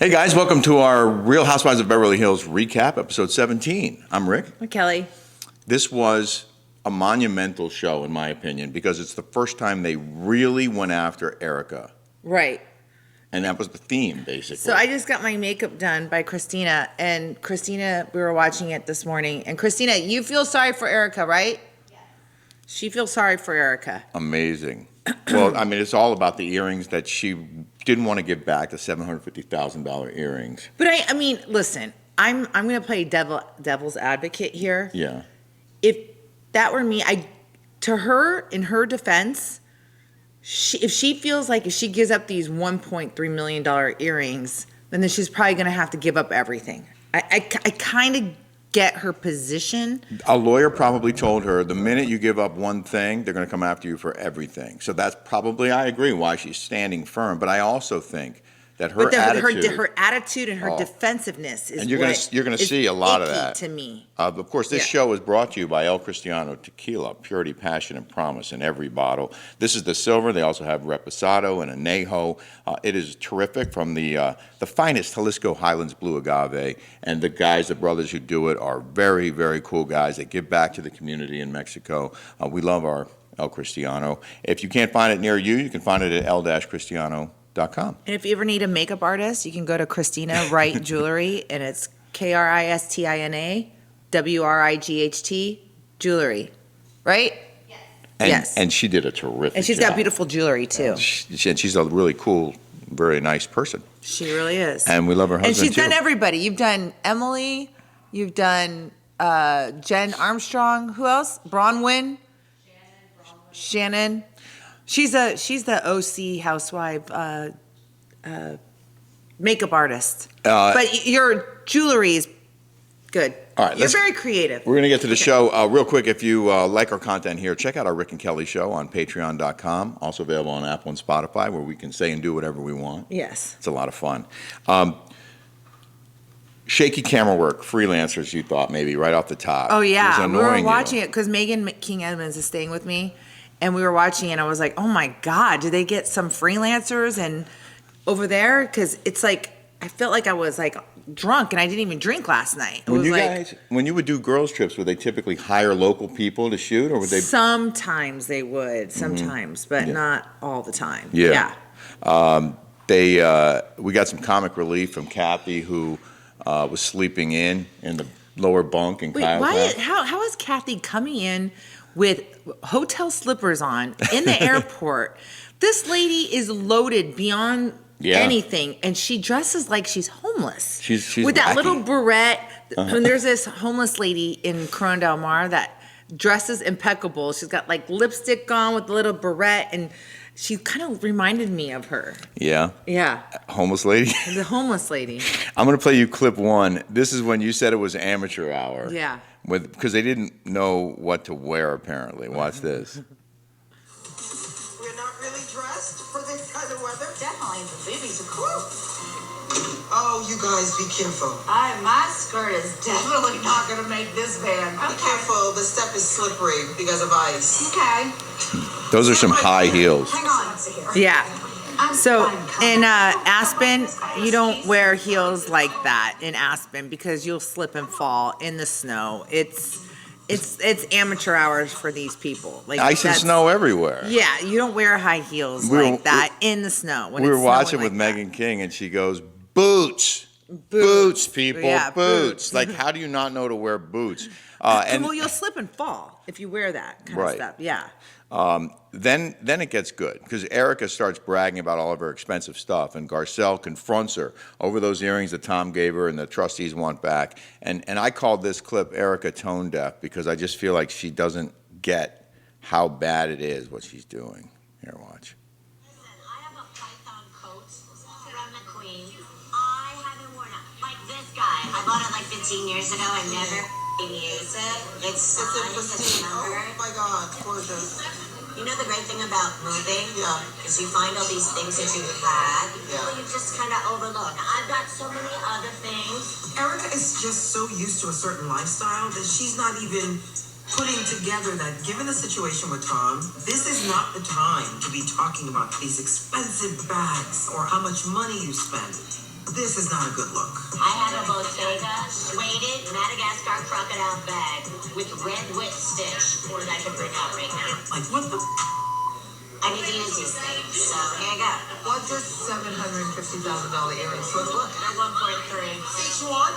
Hey guys, welcome to our Real Housewives of Beverly Hills recap, episode 17. I'm Rick. I'm Kelly. This was a monumental show, in my opinion, because it's the first time they really went after Erika. Right. And that was the theme, basically. So I just got my makeup done by Christina, and Christina, we were watching it this morning, and Christina, you feel sorry for Erika, right? Yes. She feels sorry for Erika. Amazing. Well, I mean, it's all about the earrings that she didn't want to give back, the $750,000 earrings. But I mean, listen, I'm going to play devil's advocate here. Yeah. If that were me, to her, in her defense, if she feels like if she gives up these $1.3 million earrings, then she's probably going to have to give up everything. I kind of get her position. A lawyer probably told her the minute you give up one thing, they're going to come after you for everything. So that's probably, I agree, why she's standing firm. But I also think that her attitude and her defensiveness is and you're going to see a lot of that to me. Of course, this show is brought to you by El Cristiano Tequila, purity, passion, and promise in every bottle. This is the silver. They also have Reposado and Añejo. It is terrific from the finest Jalisco Highlands Blue Agave. And the guys, the brothers who do it, are very, very cool guys. They give back to the community in Mexico. We love our El Cristiano. If you can't find it near you, you can find it at el-cristiano.com. And if you ever need a makeup artist, you can go to Christina Wright Jewelry, and it's KRISTINA WRIGHT Jewelry, right? Yes. Yes. And she did a terrific And she's job. got beautiful jewelry, too. And she's a really cool, very nice person. She really is. And we love her husband, And she's too. done everybody. You've done Emily. You've done Jen Armstrong. Who else? Bronwyn. Shannon. She's the OC housewife makeup artist. But your jewelry is good. All right, You're very creative. We're going to get to the show real quick. If you like our content here, check out our Rick and Kelly show on patreon.com. Also available on Apple and Spotify, where we can say and do whatever we want. Yes. It's a lot of fun. Shaky camera work, freelancers, you thought maybe right off the top. Oh, yeah. We were watching it because Megan King Edmonds is staying with me. And we were watching it, and I was like, oh, my God, do they get some freelancers and over there? Because it's like, I felt like I was, like, drunk, and I didn't even drink last night. When you would do girls' trips, would they typically hire local people to shoot, or would they? Sometimes they would, but not all the time. Yeah. We got some comic relief from Kathy, who was sleeping in the lower bunk in Kyle's house. How is Kathy coming in with hotel slippers on in the airport? This lady is loaded beyond anything, and she dresses like she's homeless. She's with that wacky little barrette. And there's this homeless lady in Corona Del Mar that dresses impeccable. She's got like lipstick on with a little barrette, and she kind of reminded me of her. Yeah? Yeah. Homeless lady? The homeless lady. I'm going to play you clip one. This is when you said it was amateur hour. Yeah. Because they didn't know what to wear, apparently. Watch this. We're not really dressed for this kind of weather? Definitely, the boobies are cool. Oh, you guys, be careful. My skirt is definitely not going to make this band. Be careful, the step is slippery because of ice. Okay. Those are some high heels. Hang on. Yeah. So in Aspen, you don't wear heels like that in Aspen because you'll slip and fall in the snow. It's amateur hours for these people. Like ice and snow everywhere. Yeah, you don't wear high heels like that in the snow. We were watching with Megan King, and she goes, "Boots, boots, people, boots." Like, how do you not know to wear boots? Well, you'll slip and fall if you wear that kind of stuff. Yeah. Then it gets good because Erika starts bragging about all of her expensive stuff, and Garcelle confronts her over those earrings that Tom gave her and the trustees want back. And I called this clip Erika tone deaf because I just feel like she doesn't get how bad it is what she's doing. Here, watch. Listen, I have a python coat from the Queen. I haven't worn it. Like this guy. I bought it like 15 years ago. I never use it. It's signed. Oh my God, gorgeous. You know the great thing about moving? Yeah. Is you find all these things that you had. Yeah. Well, you just kind of overlook. I've got so many other things. Erika is just so used to a certain lifestyle that she's not even putting together that given the situation with Tom, this is not the time to be talking about these expensive bags or how much money you spend. This is not a good look. I have a Bottega weighted Madagascar crocodile bag with red whip stitch that I can bring out right now. Like, what the? I need to use these things, so here you go. What's this $750,000 earrings for the look? They're 1.3. Each one?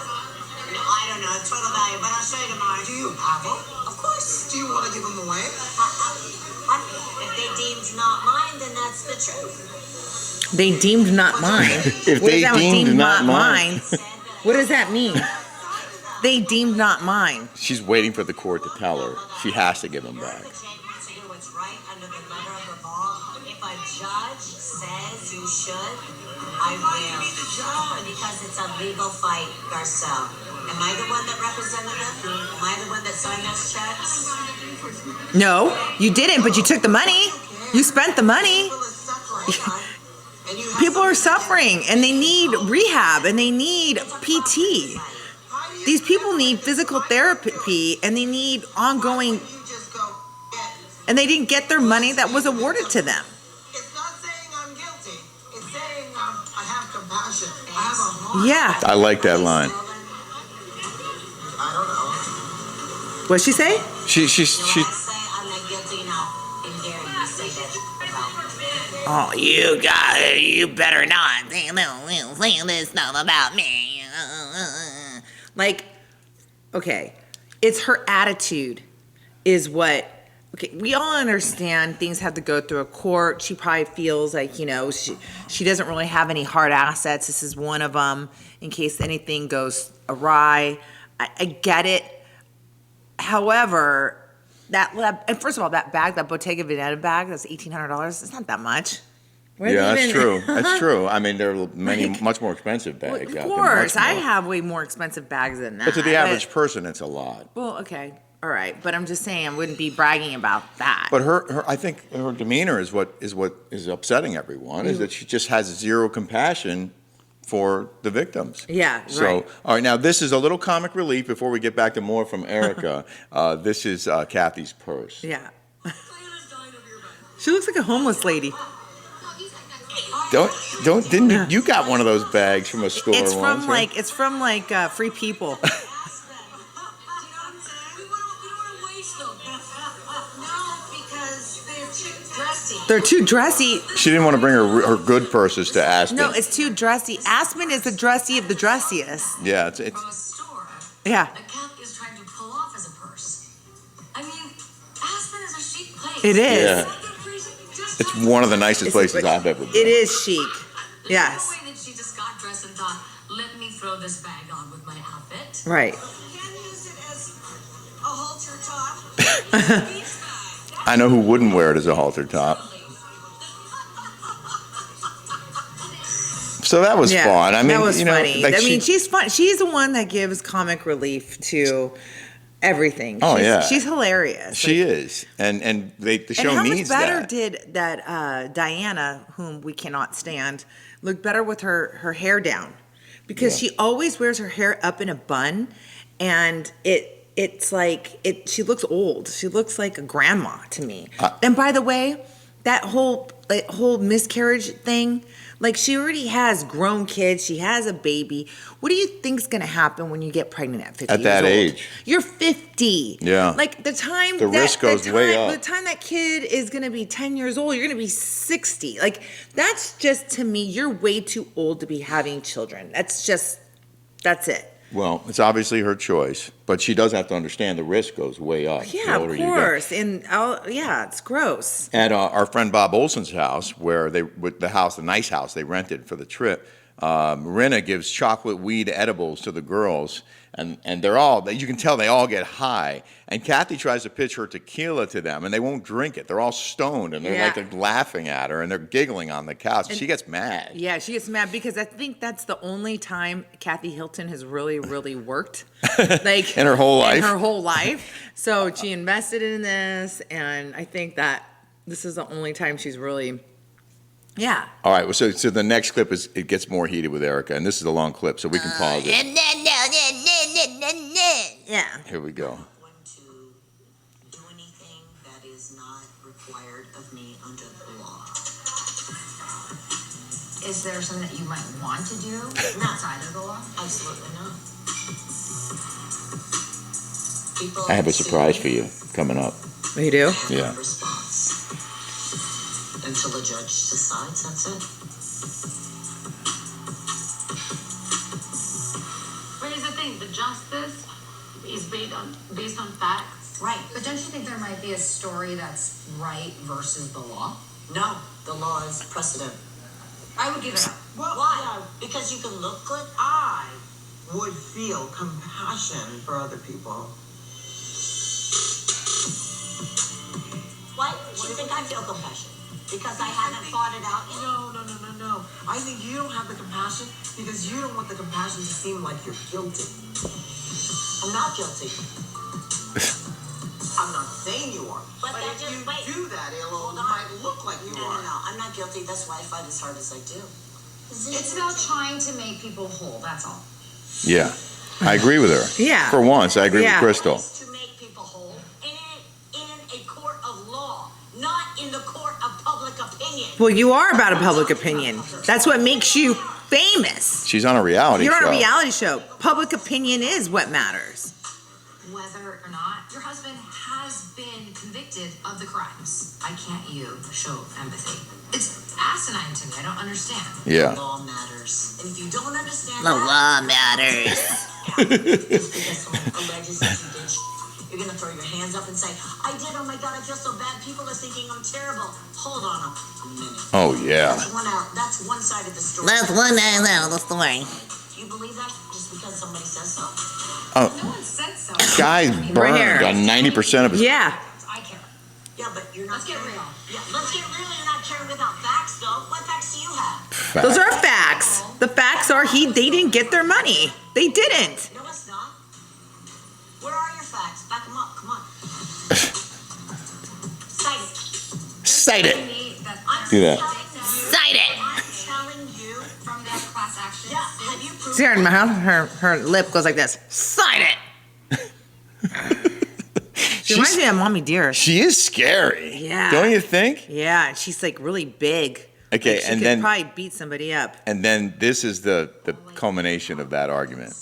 No, I don't know, total value, but I'll show you tomorrow. Do you have them? Of course. Do you want to give them away? If they deemed not mine, then that's the truth. They deemed not mine. If What they is that with deemed not mine. What does that mean? They deemed not mine. She's waiting for the court to tell her. She has to give them back. The judge wants to do what's right under the letter of the law. If a judge says you should, I will. Because it's a legal fight, Garcelle. Am I the one that represented them? Am I the one that signed those checks? No, you didn't, but you took the money. You spent the money. People are suffering, and you have People are something- suffering and they need rehab and they need PT. These people need physical therapy and they need ongoing, You just go, yeah. and they didn't get their money that was awarded to them. It's not saying I'm guilty. It's saying I have compassion. I have a heart. Yeah. I like that line. I don't know. What'd she say? She You want to say I'm not guilty now? And dare you say that about me? Oh, you better not say this stuff about me. Like, okay, it's her attitude is what, okay, we all understand things have to go through a court. She probably feels like, she doesn't really have any hard assets. This is one of them in case anything goes awry. I get it. However, and first of all, that bag, that Bottega Veneta bag, that's $1,800. It's not that much. Where Yeah, they that's even- true. That's true. I mean, there are many much more expensive Well, bags of out there. course, much I more. have way more expensive bags than that. But to the average person, it's a lot. Well, okay, all right, but I'm just saying I wouldn't be bragging about that. But I think her demeanor is what is upsetting everyone. Is that she just has zero compassion for the victims. Yeah, So, right. all right, now this is a little comic relief before we get back to more from Erika. This is Kathy's purse. Yeah. She looks like a homeless lady. Didn't you got one of those bags from a store It's once? from right? Free People. They're too dressy. She didn't want to bring her good purses to Aspen. No, it's too dressy. Aspen is the dressy of the dressiest. Yeah, it's From a store, Yeah, a cap is trying to pull off as a purse. I mean, Aspen is a chic place. it is. Yeah. It's one of the nicest places I've ever been. It is chic. Yes. No way that she just got dressed and thought, let me throw this bag on with my outfit. Right. Can use it as a halter top. I know who wouldn't wear it as a halter top. So that was Yeah, fun. I mean, that was funny. like she's fun. She's the one that gives comic relief to everything. Oh, she's, yeah. she's hilarious. she is, and the show and how needs much better that. did that Diana, whom we cannot stand, look better with her hair down? Because Yeah. she always wears her hair up in a bun, and it's like she looks old. She looks like a grandma to me. And by the way, that whole miscarriage thing, like she already has grown kids. She has a baby. What do you think's going to happen when you get pregnant at 50 At that years old? age. You're 50. Yeah. Like the time The risk goes way up. The time that kid is going to be 10 years old, you're going to be 60. Like that's just, to me, you're way too old to be having children. That's it. Well, it's obviously her choice, but she does have to understand the risk goes way up. the Yeah, older of you get. course. And it's gross. At our friend Bob Olson's house, where the nice house they rented for the trip, Rinna gives chocolate weed edibles to the girls, and they're all, you can tell they all get high. And Kathy tries to pitch her tequila to them, and they won't drink it. They're all stoned, and they're laughing at her, and they're giggling on the couch. And she gets mad. Yeah, she gets mad because I think that's the only time Kathy Hilton has really, really worked. Like In her whole life? In her whole life. So she invested in this, and I think that this is the only time she's really, yeah. All right, so the next clip it gets more heated with Erika, and this is a long clip, so we can pause it. Yeah. Here we go. Going to do anything that is not required of me under the law. Is there something that you might want to do outside of the law? Absolutely not. People I have a surprise for you coming up. You do? Yeah. Response. Until the judge decides, that's it. But here's the thing, the justice is based on facts. Right. But don't you think there might be a story that's right versus the law? No, the law is precedent. I would give it up. Well, why? Because you can look good. I would feel compassion for other people. Why do you think I feel compassion? Because I haven't fought it out yet? No. I think you don't have the compassion because you don't want the compassion to seem like you're guilty. I'm not guilty. I'm not saying you are. But But that if just- you wait. do that, it Hold on. might look like you are. No. I'm not guilty. That's why I fight as hard as I do. It's about trying to make people whole, that's all. Yeah. I agree with her. Yeah. For once, I agree Yeah. with Crystal. Ways to make people whole in a court of law, not in the court of public opinion. Well, you are about a public opinion. That's what makes you famous. She's on a reality You're show. on a reality show. Public opinion is what matters. Whether or not your husband has been convicted of the crimes, why can't you show empathy? It's asinine to me. I don't understand. Yeah. The law matters. And if you don't understand The that, law matters. just because someone alleges that you did you're gonna throw your hands up and say, I did, oh my God, I feel so bad. People are thinking I'm terrible. Hold on a minute. Oh, yeah. That's one side of the story. That's one end of the story. Do you believe that just because somebody says so? No one said so. Guy burned here. on 90% of his... Yeah. I care. Yeah, but you're not Let's get caring. real. Yeah, let's get real. You're not caring without facts, though. What facts do you have? Those are facts. The facts are they didn't get their money. They didn't. No, it's not. Where are your facts? Back them up. Come on. Cite it. Cite it. I'm Do that. telling you- Cite it. I'm telling you. From that class action. Yeah, have you proved See her in my mouth? Her lip goes like this. Sign it. She reminds me of Mommy Dearest. She is scary. Yeah. Don't you think? Yeah, and she's like really big. Okay, Like, she and could then- probably beat somebody up. And then this is the culmination of that argument.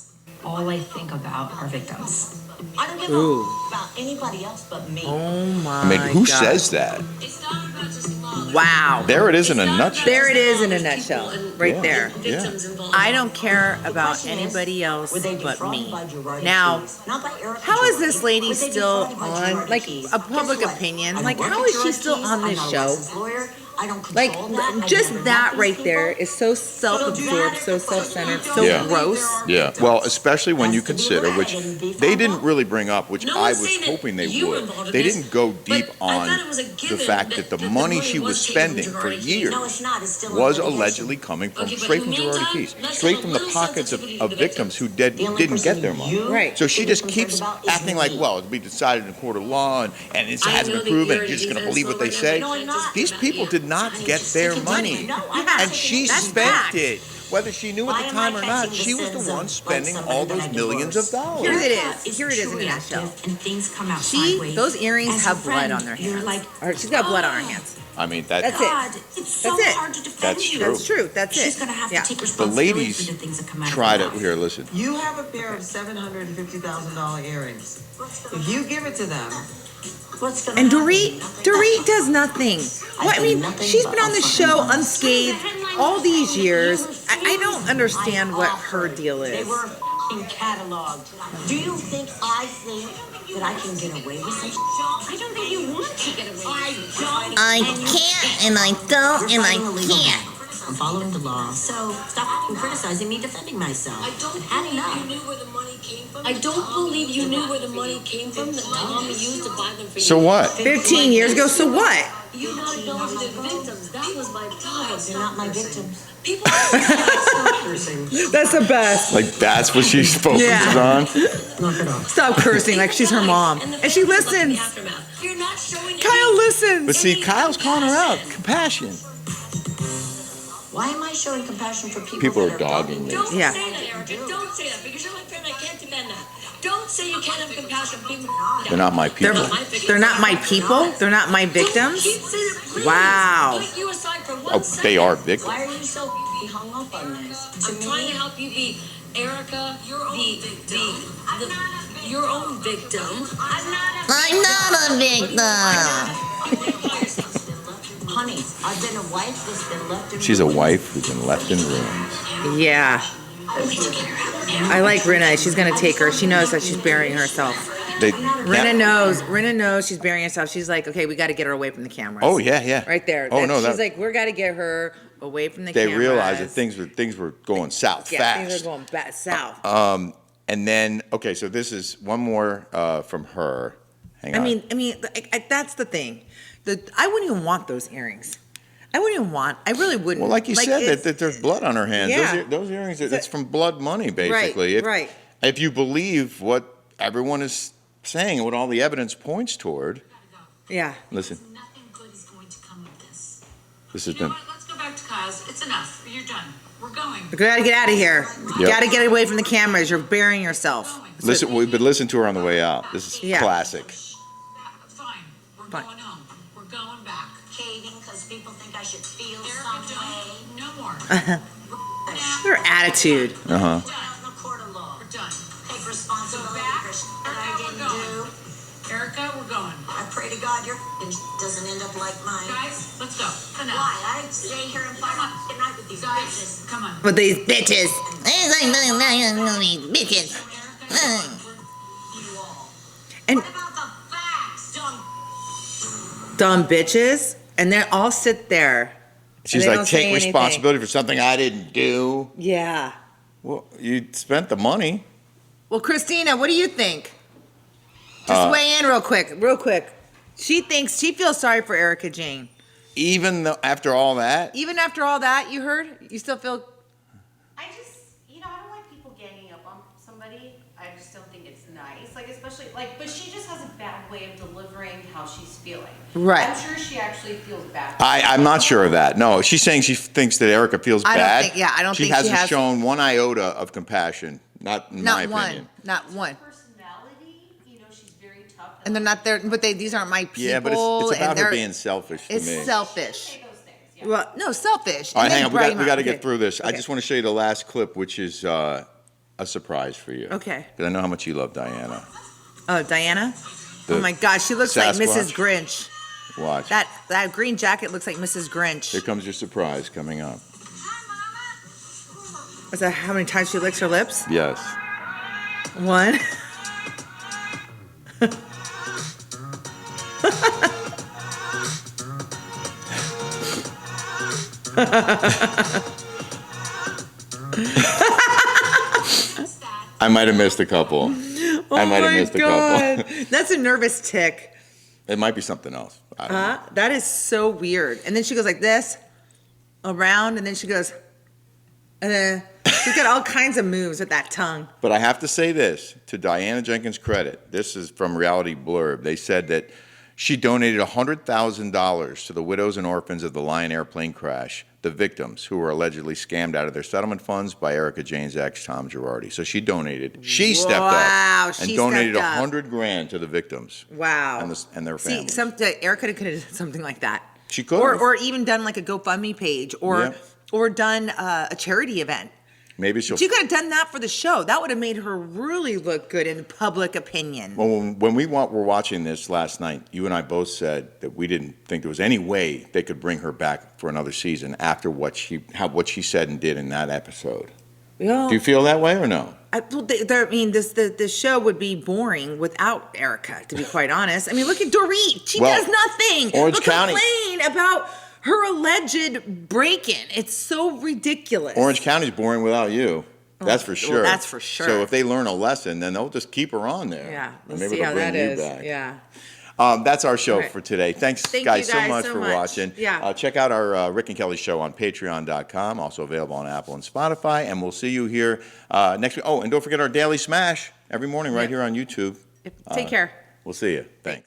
All I think about are victims. I don't give Ooh. a about anybody else but me. Oh my I mean, who God. says that? It's not about just law. Wow. There it is in a nutshell. There it is in a nutshell, right Yeah. there. Yeah. I don't care The about question is, anybody else were they but defrauded me. by Girardi Now, fees? Not by Erika how is Girardi. this lady Were they still defrauded by on, Girardi like, fees? a public Guess what? opinion? I Like, don't how work is at she Girardi still fees. on I'm this not a show? licensed lawyer. I don't Like, control that. I've just never that met right these there people. is so self-absorbed, so self-centered, so Yeah. gross. Yeah, well, especially when you Has to be consider, allowed. which It can be they found didn't out. really bring up, which No I one's was saying that hoping they you were would. involved in They this, didn't go but deep I on thought it was a the given fact that that the the money money she was was taken from spending for Girardi Keys. years No, it's not. It's still in was litigation. allegedly coming from Okay, but straight in from the Girardi meantime, Keys, let's straight have a from the little pockets of sensitivity to the victims who The only didn't get their person money. you Right. So she should be just concerned keeps about is acting like, me. well, it'll be decided in court of law, and it I hasn't know been that proven, you're you're just in going to defense believe what they mode say. right now, No, but I'm I can't not. These just people about did you. not Honey, get just their take your money. No, I'm Yeah. not And taking she it. That's spent fact. it. Whether she knew Why at the am time I or not, catching she was the sins one like spending somebody all that those I millions of divorced? dollars. Here it Erika is. Here it is in a too nutshell. reactive And things come out She, sideways. those earrings As a have blood friend, on their you're hands. like, Or she's got blood on her hands. I mean, That's it. God, it's so That's it. hard to defend That's you. true. That's true. That's it. She's gonna have Yeah. to take The responsibility ladies for the things that come out of tried her it. mouth. Here, listen. You have a pair of $750,000 earrings. If you give it to them, What's gonna And happen? Dorit does nothing. What, I mean, Nothing she's but been on the a show fucking mess. unscathed all these years. I don't understand what her deal They is. were f***ing cataloged. Do you think I think that I can get away with it? I don't think you want to get away. I don't. I can't, and I don't, You're and I fighting a legal can't. battle. I'm following the law, so stop criticizing me, defending myself. I don't I've had believe enough. you knew where the money came from. I don't believe you knew where the money came from that Tom used to buy them for you. So what? 15 years ago, so what? You not acknowledging the victims. That was my problem. They're not my victims. People stop cursing. That's the best. Like, that's what she focuses Yeah. on? Knock it off. Stop cursing like she's her mom. And she listens. You're not showing Kyle listens. But see, Kyle's calling her out. Compassion. Why am I showing compassion for people People that are dogging me. Don't Yeah. say that, Erika. Don't say that because you're my friend. I can't defend that. Don't say you can't have compassion for people. They're not my They're, people. they're not my people. They're not my victims. Keep saying it, please. Wow. Put you aside for one Oh, second. they are victims. Why are you so hung up on this? I'm trying to help you be Erika, your own victim. Your own victim. I'm not a victim. Honey, I've been a wife that's been left in She's a ruins. wife who's been left in ruins. Yeah. I like Rinna. She's gonna take her. She knows that she's burying herself. Rinna knows she's burying herself. She's like, okay, we got to get her away from the cameras. Oh yeah. Right there. Oh no, She's like, we got to get her away from the they cameras. realized that things were going south Yeah, fast. things are going south. And then okay, so this is one more from her. Hang I on. mean, that's the thing. I wouldn't even want those earrings. I really wouldn't. Well, like you said, it's- that there's blood on her hands. Yeah. Those earrings, it's from blood money, basically. Right. If you believe what everyone is saying and what all the evidence points toward, Yeah. listen, Nothing good is going to come of this. this has You know been. what? Let's go back to Kyle's. It's enough. You're done. We're going. We got to get out of here. You Yep. got to get away from the cameras. You're burying yourself. Listen to her on the way out. This is Yeah. classic. Fine. We're Fine. going home. We're going back. Caving because people think I should feel Erika, some way. no more. Their attitude. Uh huh. Out in the court of law. We're done. Take responsibility Back. for shit that I Erika, we're didn't do. going. Erika, we're going. I pray to God your doesn't end up like mine. Guys, let's go. Enough. Why? I stay here and fight all night with these Guys, bitches. come on. With these bitches. Bitches. You all. And What about the facts, dumb dumb? bitches. And they all sit there. She's they like, don't say take anything. responsibility for something I didn't do. Yeah. Well, you spent the money. Well, Christina, what do you think? Just weigh in real quick. She feels sorry for Erika Jane. Even though after all that, Even after all that, you heard? You still feel I just, I don't like people ganging up on somebody. I just don't think it's nice. Like, especially, but she just has a bad way of delivering how she's feeling. Right. I'm sure she actually feels bad. I'm not sure of that. No, she's saying she thinks that Erika feels I don't bad. think- yeah, I don't she think she hasn't has- shown one iota of compassion. Not in my not one. opinion. Not one. Personality, she's very tough. And they're not there, but these aren't my people. Yeah, but it's and about her they're- being selfish to It's me. selfish. Say those things, yeah. Well, no, selfish. All right, And hang they on. brag We got to okay. get through this. I Okay. just want to show you the last clip, which is a surprise for you. Okay. Because I know how much you love Diana. Oh, Diana? The Oh my gosh, she looks like Mrs. Sasquatch. Grinch. Watch. That green jacket looks like Mrs. Grinch. Here comes your surprise coming up. Is that how many times she licks her lips? Yes. One. I might have missed a couple. I might have missed a couple. That's a nervous tick. It might be something else. I don't know. That is so weird. And then she goes like this, around, and then she goes, and then she's got all kinds of moves with that tongue. But I have to say this, to Diana Jenkins' credit, this is from Reality Blurb. They said that she donated $100,000 to the widows and orphans of the Lion airplane crash, the victims who were allegedly scammed out of their settlement funds by Erika Jane's ex, Tom Girardi. So she donated. She stepped Wow, up and she donated stepped up. $100,000 to the victims. Wow. And their See, families. Erika could have done something like that. She could have. Or even done like a GoFundMe page or done a charity event. Maybe she'll. She could have done that for the show. That would have made her really look good in public opinion. Well, when we were watching this last night, you and I both said that we didn't think there was any way they could bring her back for another season after what she said and did in that episode. Yeah. Do you feel that way or no? This show would be boring without Erika, to be quite honest. I mean, look at Dorit. She Well, does nothing. Orange but County. complain about her alleged break-in. It's so ridiculous. Orange County's boring without you. That's for sure. that's for sure. So if they learn a lesson, then they'll just keep her on there. Yeah, And let's maybe see they'll how bring that you is. back. Yeah. That's our show All right. for today. Thanks, Thank guys, you so guys much so for much. watching. Yeah. Check out our Rick and Kelly show on Patreon.com, also available on Apple and Spotify. And we'll see you here next week. Oh, and don't forget our Daily Smash every morning right here on YouTube. Take care. We'll see you. Thanks.